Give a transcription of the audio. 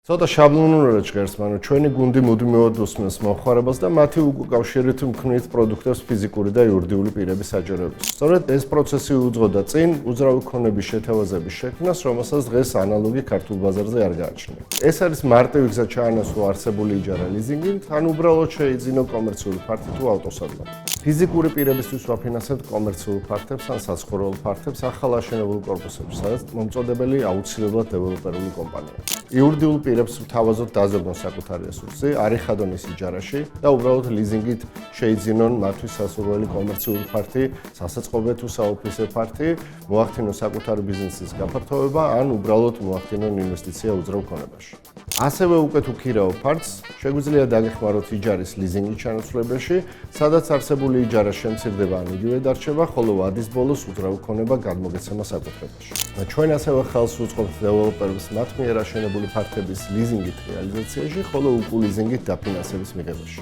ცოტა შაბლონურად ჟღერს, მაგრამ ჩვენი გუნდი მუდმივად უსმენს მომხმარებელს და მათი უკავშირით მქმნით პროდუქტებს ფიზიკური და იურიდიული პირების აჯერებას. სწორედ ეს პროცესი უძღოდა წინ უძრავი ქონების შეთავაზების შექმნას, რომელსაც დღეს ანალოგი ქართულ ბაზარზე არ გააჩნია. ეს არის მარტივი გზა ჩაანაცვლა არსებული იჯარა ლიზინგით, ან უბრალოდ შეიძინო კომერციული ფართი თუ ავტოსადმარი. ფიზიკური პირებისთვის ვაფინანსებთ კომერციულ ფართებს ან საცხოვრებელ ფართებს ახალ აშენებულ კორპუსებში, სადაც მომწოდებელი აუცილებლად დეველოპერული კომპანიაა. იურიდიულ პირებს თავაზობთ დაზრდონ საკუთარი რესურსი, არ იხადონ ის იჯარაში და უბრალოდ ლიზინგით შეიძინონ მათთვის სასურველი კომერციული ფართი, სასაწყობე თუ საოფისე ფართი, მოახდინონ საკუთარი ბიზნესის გაფართოვება ან უბრალოდ მოახდინონ ინვესტიცია უძრავ ქონებაში. ასევე უკეთ უქირაო ფართს შეგვიძლია დაგეხმაროთ იჯარის ლიზინგის ჩანაცვლებაში, სადაც არსებული იჯარა შემცირდება ან იგივე დარჩება, ხოლო ვადის ბოლოს უძრავი ქონება გადმოგეცემა საკუთრებაში. ჩვენ ასევე ხელს უწყობთ დეველოპერებს მათ მიერ აშენებული ფართების ლიზინგით რეალიზაციაში, ხოლო უკულ ლიზინგით დაფინანსების მიღებაში.